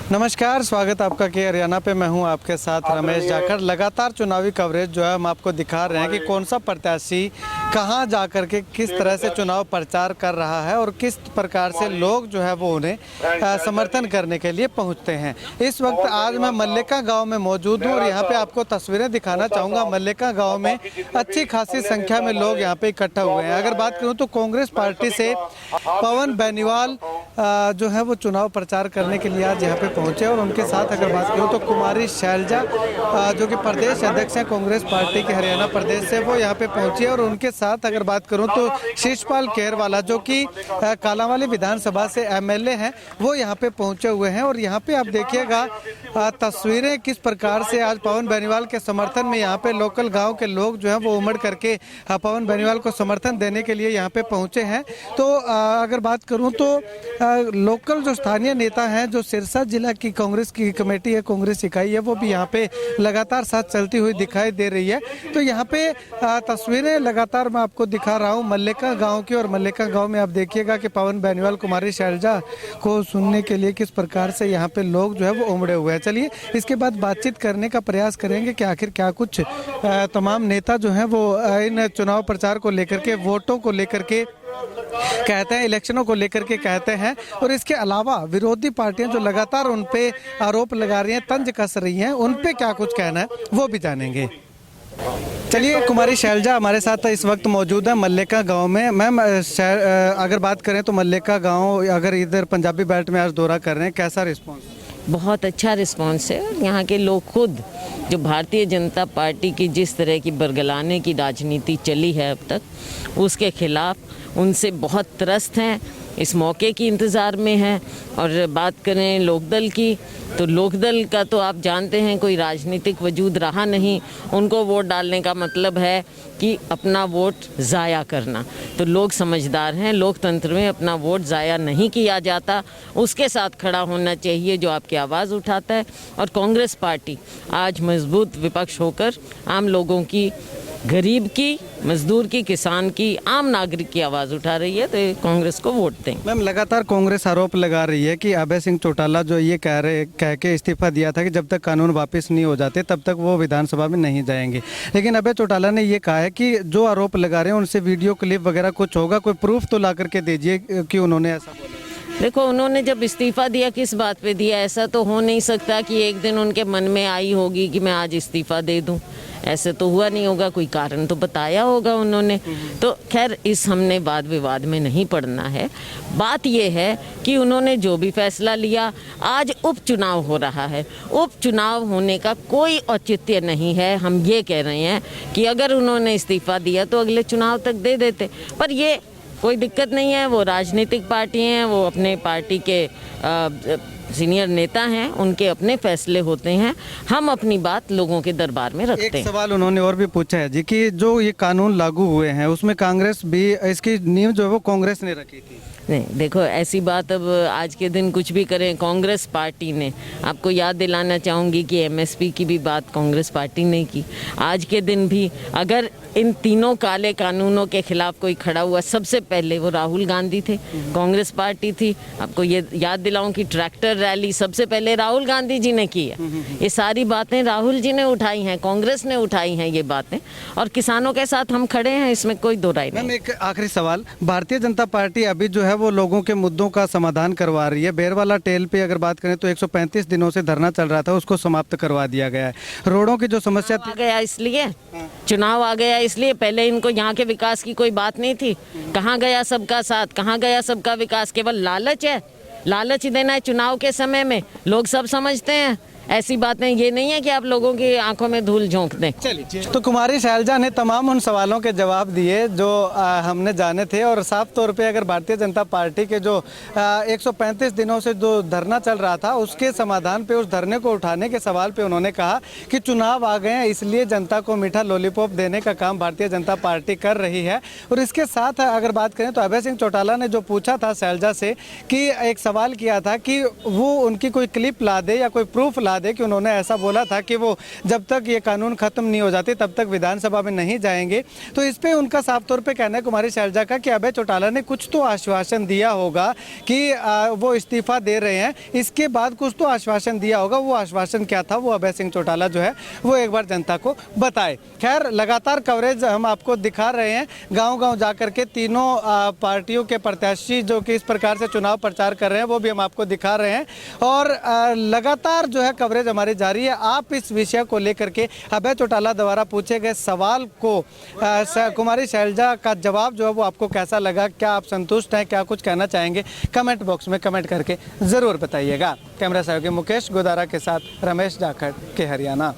नमस्कार, स्वागत आपका के हरियाणा पे। मैं हूं आपके साथ रमेश जाखड़। लगातार चुनावी कवरेज जो है हम आपको दिखा रहे हैं कि कौन सा प्रत्याशी कहां जाकर के किस तरह से चुनाव प्रचार कर रहा है और किस प्रकार से लोग जो है वो उन्हें समर्थन करने के लिए पहुंचते हैं। इस वक्त आज मैं मल्लिका गांव में मौजूद हूं और यहां पे आपको तस्वीरें दिखाना चाहूँगा। मल्लिका गाँव में अच्छी खासी संख्या में लोग यहाँ पे इकट्ठा हुए हैं। अगर बात करूँ तो कांग्रेस पार्टी से पवन बेनीवाल जो है वो चुनाव प्रचार करने के लिए आज यहाँ पे पहुंचे और उनके साथ अगर बात करूं तो कुमारी शैलजा जो कि प्रदेश अध्यक्ष हैं कांग्रेस पार्टी के हरियाणा प्रदेश से, वो यहाँ पे पहुंची है। और उनके साथ अगर बात करूं तो शिषपाल खेरवाला जो कि कालांवाली विधानसभा से एमएलए हैं, वो यहाँ पे पहुंचे हुए हैं। और यहाँ पे आप देखिएगा तस्वीरें किस प्रकार से आज पवन बेनीवाल के समर्थन में यहाँ पे लोकल गाँव के लोग जो है वो उमड़ करके पवन बेनीवाल को समर्थन देने के लिए यहाँ पे पहुंचे हैं। तो अगर बात करूँ तो लोकल जो स्थानीय नेता हैं, जो सिरसा जिला की कांग्रेस की कमेटी है, कांग्रेस इकाई है, वो भी यहाँ पे लगातार साथ चलती हुई दिखाई दे रही है। तो यहाँ पे तस्वीरें लगातार मैं आपको दिखा रहा हूँ मल्लिका गांव की। और मल्लिका गांव में आप देखिएगा कि पवन बेनीवाल कुमारी शैलजा को सुनने के लिए किस प्रकार से यहाँ पे लोग जो है वो उमड़े हुए हैं। चलिए इसके बाद बातचीत करने का प्रयास करेंगे कि आखिर क्या कुछ तमाम नेता जो हैं वो इन चुनाव प्रचार को लेकर के, वोटों को लेकर के कहते हैं, इलेक्शनों को लेकर के कहते हैं। और इसके अलावा विरोधी पार्टियां जो लगातार उन पे आरोप लगा रही हैं, तंज कस रही हैं, उन पे क्या कुछ कहना है वो भी जानेंगे। चलिए, कुमारी शैलजा हमारे साथ इस वक्त मौजूद है मल्लिका गांव में। मैम, अगर बात करें तो मल्लिका गांव अगर इधर पंजाबी बेल्ट में आज दौरा कर रहे हैं, कैसा रिस्पॉन्स? बहुत अच्छा रिस्पांस है। यहाँ के लोग खुद, जो भारतीय जनता पार्टी की जिस तरह की बरगलाने की राजनीति चली है अब तक, उसके खिलाफ उनसे बहुत त्रस्त हैं, इस मौके की इंतज़ार में हैं। और बात करें लोकदल की, तो लोकदल का तो आप जानते हैं कोई राजनीतिक वजूद रहा नहीं। उनको वोट डालने का मतलब है कि अपना वोट ज़ाया करना। तो लोग समझदार हैं, लोकतंत्र में अपना वोट ज़ाया नहीं किया जाता, उसके साथ खड़ा होना चाहिए जो आपकी आवाज़ उठाता है। और कांग्रेस पार्टी आज मजबूत विपक्ष होकर आम लोगों की, गरीब की, मजदूर की, किसान की, आम नागरिक की आवाज़ उठा रही है। तो कांग्रेस को वोट दें। मैम, लगातार कांग्रेस आरोप लगा रही है कि अभय सिंह चौटाला जो ये कह के इस्तीफा दिया था कि जब तक कानून वापस नहीं हो जाते तब तक वो विधानसभा में नहीं जाएंगे। लेकिन अभय चौटाला ने ये कहा है कि जो आरोप लगा रहे हैं उनसे वीडियो क्लिप वगैरह कुछ होगा, कोई प्रूफ तो ला करके दीजिए कि उन्होंने ऐसा बोला। देखो, उन्होंने जब इस्तीफा दिया किस बात पे दिया? ऐसा तो हो नहीं सकता कि एक दिन उनके मन में आई होगी कि मैं आज इस्तीफा दे दूं। ऐसे तो हुआ नहीं होगा, कोई कारण तो बताया होगा उन्होंने। तो खैर, इस हमने वाद विवाद में नहीं पड़ना है। बात ये है कि उन्होंने जो भी फैसला लिया, आज उपचुनाव हो रहा है, उपचुनाव होने का कोई औचित्य नहीं है। हम ये कह रहे हैं कि अगर उन्होंने इस्तीफा दिया तो अगले चुनाव तक दे देते, पर ये कोई दिक्कत नहीं है। वो राजनीतिक पार्टी हैं, वो अपने पार्टी के सीनियर नेता हैं, उनके अपने फैसले होते हैं। हम अपनी बात लोगों के दरबार में रखते हैं। एक सवाल उन्होंने और भी पूछा है जी कि जो ये कानून लागू हुए हैं उसमें कांग्रेस भी, इसकी नींव जो है वो कांग्रेस ने रखी थी। नहीं, देखो, ऐसी बात अब आज के दिन कुछ भी करें कांग्रेस पार्टी ने। आपको याद दिलाना चाहूँगी कि एमएसपी की भी बात कांग्रेस पार्टी ने की। आज के दिन भी अगर इन तीनों काले कानूनों के खिलाफ कोई खड़ा हुआ, सबसे पहले वो राहुल गांधी थे, कांग्रेस पार्टी थी। आपको ये याद दिलाऊं कि ट्रैक्टर रैली सबसे पहले राहुल गांधी जी ने की है। ये सारी बातें राहुल जी ने उठाई हैं, कांग्रेस ने उठाई हैं ये बातें। और किसानों के साथ हम खड़े हैं, इसमें कोई दो राय नहीं। एक आखिरी सवाल, भारतीय जनता पार्टी अभी जो है वो लोगों के मुद्दों का समाधान करवा रही है। बेरवाला टेल पे अगर बात करें तो 135 दिनों से धरना चल रहा था, उसको समाप्त करवा दिया गया है। रोडों की जो समस्या आ गया इसलिए, चुनाव आ गया इसलिए, पहले इनको यहाँ के विकास की कोई बात नहीं थी। कहाँ गया सबका साथ, कहाँ गया सबका विकास? केवल लालच है, लालच देना है चुनाव के समय में। लोग सब समझते हैं, ऐसी बातें ये नहीं है कि आप लोगों की आंखों में धूल झोंक दें। चलिए, तो कुमारी शैलजा ने तमाम उन सवालों के जवाब दिए जो हमने जाने थे। और साफ तौर पे अगर भारतीय जनता पार्टी के जो 135 दिनों से जो धरना चल रहा था उसके समाधान पे, उस धरने को उठाने के सवाल पे उन्होंने कहा कि चुनाव आ गए हैं इसलिए जनता को मीठा लॉलीपॉप देने का काम भारतीय जनता पार्टी कर रही है। और इसके साथ अगर बात करें तो अभय सिंह चौटाला ने जो पूछा था शैलजा से कि एक सवाल किया था कि वो उनकी कोई क्लिप ला दे या कोई प्रूफ ला बता दें कि उन्होंने ऐसा बोला था कि वो जब तक ये कानून खत्म नहीं हो जाते तब तक विधानसभा में नहीं जाएंगे। तो इस पे उनका साफ तौर पे कहना है कुमारी शैलजा का कि अभय चौटाला ने कुछ तो आश्वासन दिया होगा कि वो इस्तीफा दे रहे हैं, इसके बाद कुछ तो आश्वासन दिया होगा। वो आश्वासन क्या था वो अभय सिंह चौटाला जो है वो एक बार जनता को बताए। खैर लगातार कवरेज हम आपको दिखा रहे हैं, गांव-गांव जाकर के तीनों पार्टियों के प्रत्याशी जो कि इस प्रकार से चुनाव प्रचार कर रहे हैं वो भी हम आपको दिखा रहे हैं और लगातार जो है कवरेज हमारी जारी है। आप इस विषय को लेकर के अभय चौटाला द्वारा पूछे गए सवाल को कुमारी शैलजा का जवाब जो है वो आपको कैसा लगा, क्या आप संतुष्ट हैं, क्या कुछ कहना चाहेंगे, कमेंट बॉक्स में कमेंट करके ज़रूर बताइएगा। कैमरा सहयोगी मुकेश गोदारा के साथ रमेश जाखड़ के हरियाणा।